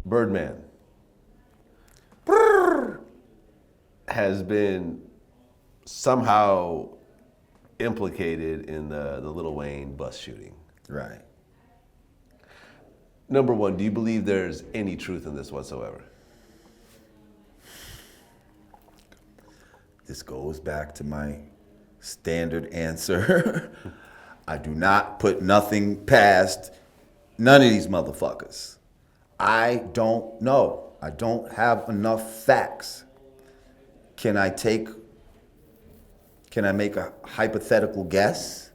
Birdman has been somehow implicated in the Lil Wayne bus shooting. Right. Number one, do you believe there's any truth in this whatsoever? This goes back to my standard answer. I do not put nothing past none of these motherfuckers. I don't know. I don't have enough facts. Can I make a hypothetical guess?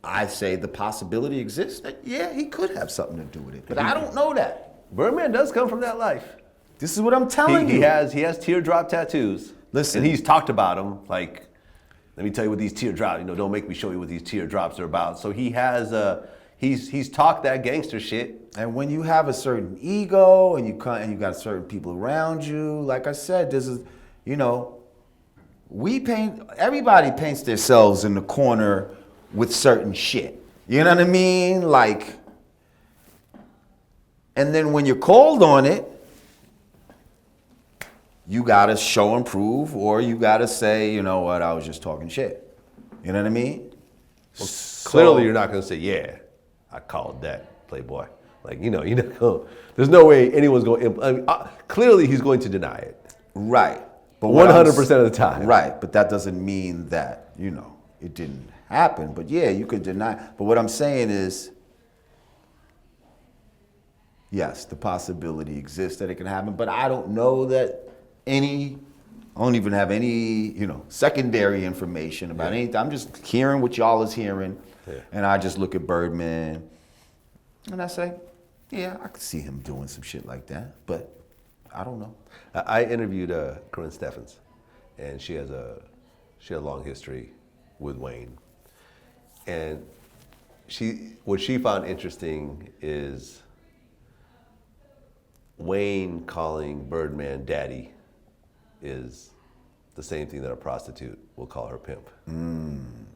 I say the possibility exists that, yeah, he could have something to do with it. But I don't know that. Birdman does come from that life. This is what I'm telling you. He has teardrop tattoos. Listen. And he's talked about them. Like, let me tell you what these teardrops, don't make me show you what these teardrops are about. So he has, he's talked that gangster shit. And when you have a certain ego and you got certain people around you, like I said, this is, everybody paints themselves in the corner with certain shit. You know what I mean? Like, and then when you're called on it, you gotta show and prove, or you gotta say, you know what, I was just talking shit. You know what I mean? Well, clearly you're not gonna say, yeah, I called that, Playboy. Like, there's no way anyone's going, clearly he's going to deny it. Right. But 100% of the time. Right, but that doesn't mean that, it didn't happen. But yeah, you could deny. But what I'm saying is, yes, the possibility exists that it can happen, but I don't know that I don't even have any, secondary information about anything. I'm just hearing what y'all is hearing, and I just look at Birdman, and I say, yeah, I could see him doing some shit like that, but I don't know. I interviewed Corinne Steffens, and she had a long history with Wayne, and what she found interesting is Wayne calling Birdman daddy is the same thing that a prostitute will call her pimp.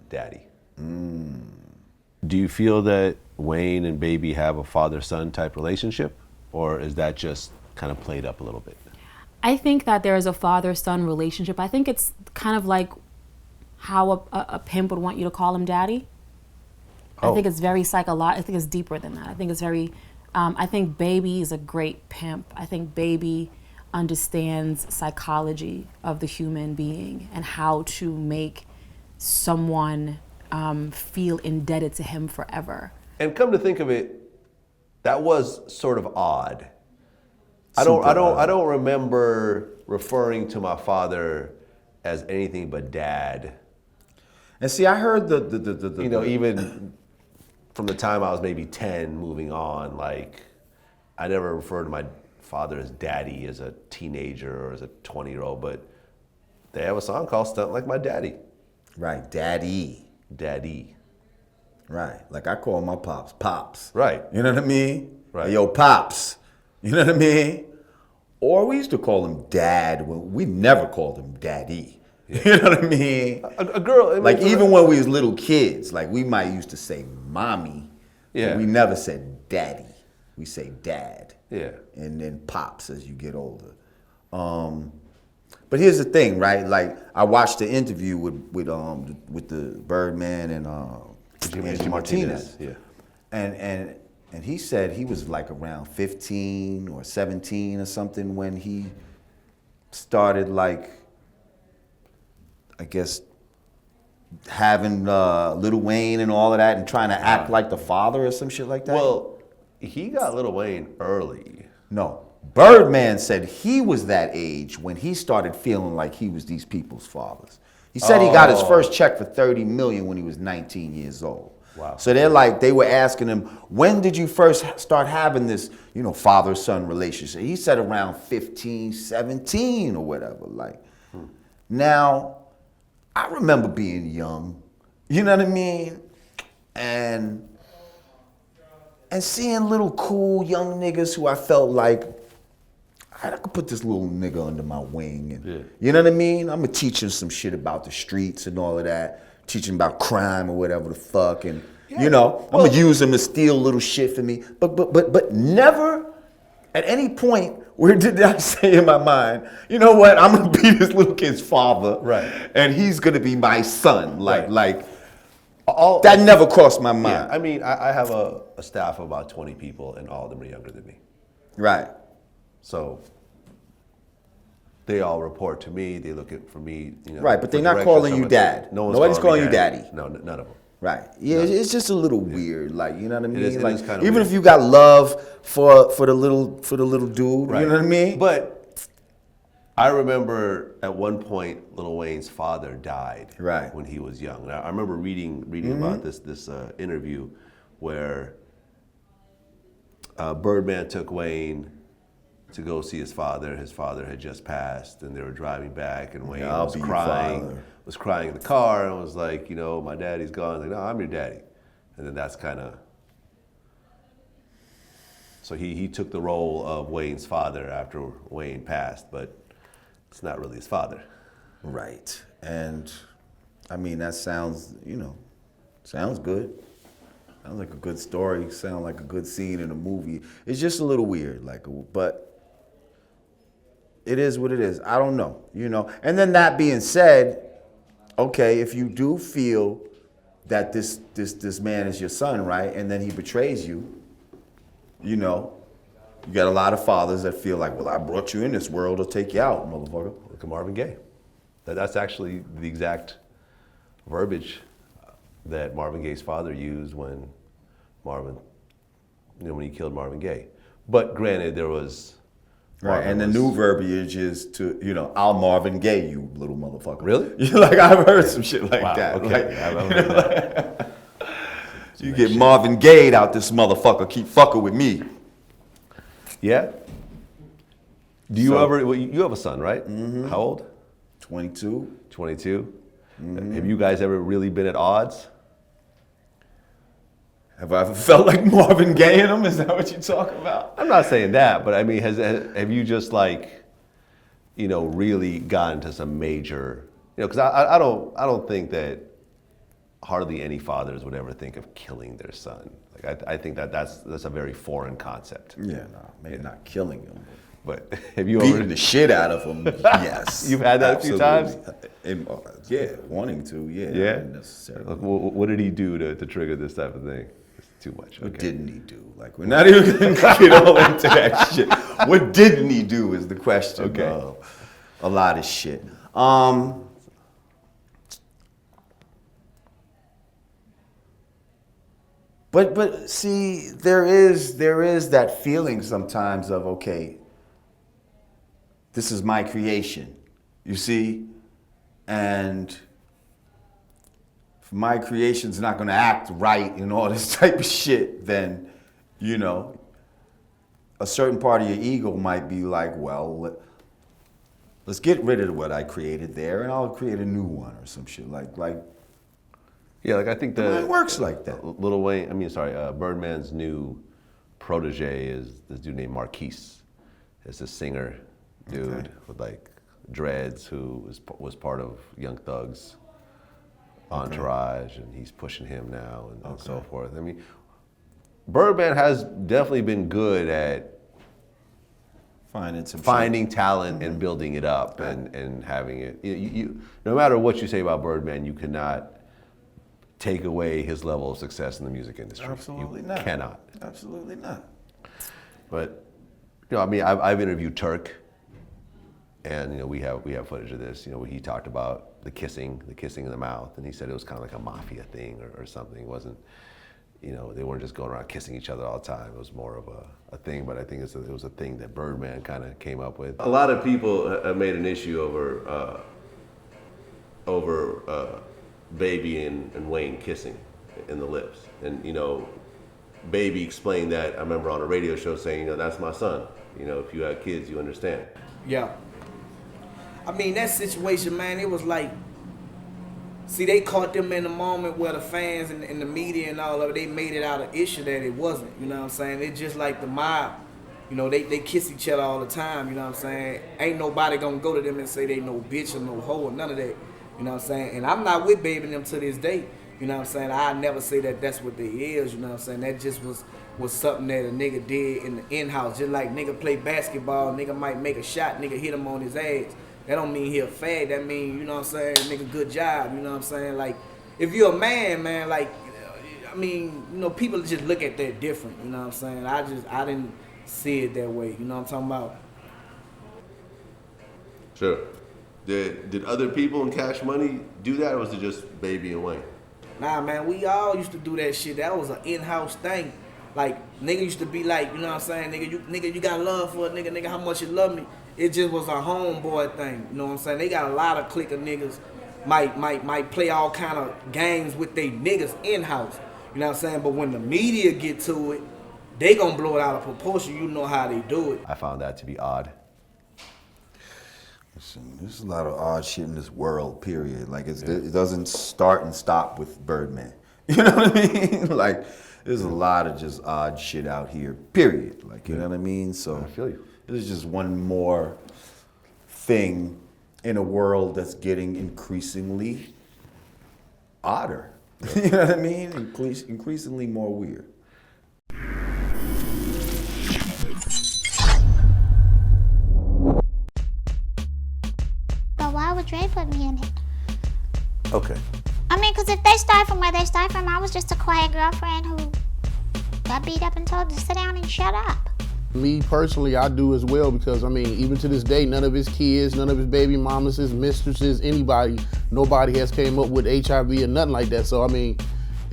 Daddy. Do you feel that Wayne and Baby have a father-son type relationship, or is that just kind of played up a little bit? I think that there is a father-son relationship. I think it's kind of like how a pimp would want you to call him daddy. I think it's very psychological. I think it's deeper than that. I think it's very, I think Baby is a great pimp. I think Baby understands psychology of the human being and how to make someone feel indebted to him forever. And come to think of it, that was sort of odd. I don't remember referring to my father as anything but dad. And see, I heard even from the time I was maybe 10 moving on, like, I never referred to my father as daddy as a teenager or as a 20-year-old, but they have a song called Stunt Like My Daddy. Right, daddy. Daddy. Right, like I call my pops, pops. Right. You know what I mean? Right. Hey, yo, pops. You know what I mean? Or we used to call him dad. We never called him daddy. Yeah. You know what I mean? A girl. Like even when we was little kids, like we might used to say mommy. Yeah. But we never said daddy. We say dad. Yeah. And then pops as you get older. But here's the thing, right? Like I watched the interview with the Birdman and Angie Martinez. Yeah. And he said he was like around 15 or 17 or something when he started, like, I guess, having Lil Wayne and all of that and trying to act like the father or some shit like that. Well, he got Lil Wayne early. No. Birdman said he was that age when he started feeling like he was these people's fathers. He said he got his first check for $30 million when he was 19 years old. Wow. So they were asking him, when did you first start having this, father-son relationship? He said around 15, 17 or whatever. Now, I remember being young, you know what I mean? And seeing little cool young niggas who I felt like, I could put this little nigga under my wing. And, you know what I mean? I'm going to teach him some shit about the streets and all of that. Teaching about crime or whatever the fuck. And You know, I'm gonna use him to steal little shit for me. But never at any point where did I say in my mind, you know what, I'm gonna be this little kid's father. Right. And he's gonna be my son. Right. That never crossed my mind. Yeah, I mean, I have a staff of about 20 people, and all of them are younger than me. Right. So they all report to me. They look at for me. You know, Right, but they're for not direction. calling you dad. No one's Nobody's calling me you daddy. No, none of them. Right. Yeah, it's just a little weird. Like, you know what I mean? It is like, kind of even weird. if you got love for the little dude, Right. you know what I mean? But I remember at one point, Lil Wayne's father died. Right. When he was young. And I remember reading about this interview where Birdman took Wayne to go see his father. His father had just passed, and they were driving back, and Wayne I'll was be your crying. father. Was crying in the car, and was like, you know, my daddy's gone. Like, no, I'm your daddy. And then that's kind of. So he took the role of Wayne's father after Wayne passed, but it's not really his father. Right. And I mean, that sounds, sounds good. Sounds like a good story. Sounds like a good scene in a movie. It's just a little weird, but it is what it is. I don't know, And then that being said, okay, if you do feel that this man is your son, right, and then he betrays you, you got a lot of fathers that feel like, well, I brought you in this world to take you out, motherfucker. Look at Marvin Gaye. That's actually the exact verbiage that Marvin Gaye's father used when when he killed Marvin Gaye. But granted, there was Right, and the new verbiage is to, I'll Marvin Gaye you, little motherfucker. Really? Like, I've heard some shit like Wow, that. okay. Like, I've heard that. you get Marvin Gaye out this motherfucker, keep fucking with me. Yeah. Do you you have a son, right? Mm-hmm. How old? 22. 22. Mm-hmm. Have you guys ever really been at odds? Have I ever felt like Marvin Gaye in him? Is that what you're talking about? I'm not saying that, but I mean, have you just really gotten to some major, because I don't think that hardly any fathers would ever think of killing their son. Like I think that's a very foreign concept. Yeah, no, maybe not killing him, but have you beating ever the shit out of him? Yes, you've had that absolutely. a few times? Yeah, wanting to. Yeah, Yeah. not necessarily. What did he do to trigger this type of thing? It's too much. What Okay. didn't he do? Like, we're not even going to get all into that shit. What didn't he do is the question. Okay. A lot of shit. But see, there is that feeling sometimes of, okay, this is my creation, you see? And if my creation's not gonna act right and all this type of shit, then, a certain part of your ego might be like, well, let's get rid of what I created there and I'll create a new one or some shit like. Yeah, I think It works like that. Lil Wayne, Birdman's new protege is this dude named Marquise. It's a singer dude with dreads who was part of Young Thug's entourage, and he's pushing him now and so forth. I mean, Birdman has definitely been good at finding talent and building it up and having it. You no matter what you say about Birdman, you cannot take away his level of success in the music industry. Absolutely you not. Cannot. Absolutely not. But I've interviewed Turk, and we have footage of this. Where he talked about the kissing in the mouth, and he said it was kind of like a mafia thing or something. It wasn't, they weren't just going around kissing each other all the time. It was more of a thing. But I think it was a thing that Birdman kind of came up with. A lot of people have made an issue over Baby and Wayne kissing in the lips, and Baby explained that. I remember on a radio show saying, that's my son. If you have kids, you understand. Yeah. I mean, that situation, man, it was like, see, they caught them in the moment where the fans and the media and all of it, they made it out of issue that it wasn't, you know what I'm saying? It's just like the mob, they kiss each other all the time, you know what I'm saying? Ain't nobody gonna go to them and say they no bitch or no hoe or none of that, you know what I'm saying? And I'm not with Baby and them to this day. You know what I'm saying? I never say that that's what they is, you know what I'm saying? That just was something that a nigga did in the in-house. Just like nigga play basketball, nigga might make a shot, nigga hit him on his ass. That don't mean he a fag, that mean, you know what I'm saying, nigga good job, you know what I'm saying? Like, if you're a man, like, I mean, you know, people just look at that different, you know what I'm saying? I didn't see it that way, you know what I'm talking about? Sure. Did other people in Cash Money do that, or was it just Baby and Wayne? Nah, man, we all used to do that shit. That was an in-house thing. Like, nigga used to be like, you know what I'm saying, nigga, you got love for a nigga, how much you love me. It just was a homeboy thing, you know what I'm saying? They got a lot of clique of niggas might play all kind of games with they niggas in-house, you know what I'm saying? But when the media get to it, they gonna blow it out of proportion. You know how they do it. I found that to be odd. Listen, there's a lot of odd shit in this world, period. Like, it doesn't start and stop with Birdman. You know what I mean? Like, there's a lot of just odd shit out here, period. Like, you know what I mean? So I feel you. This is just one more thing in a world that's getting increasingly odder. You know what I mean? Increasingly more weird. But why would Dre put me in it? Okay. I mean, because if they start from where they start from, I was just a quiet girlfriend who got beat up and told to sit down and shut up. Me personally, I do as well, because I mean, even to this day, none of his kids, none of his baby mamas, his mistresses, nobody has came up with HIV or nothing like that. So I mean,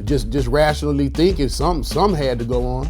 just rationally thinking, some had to go on.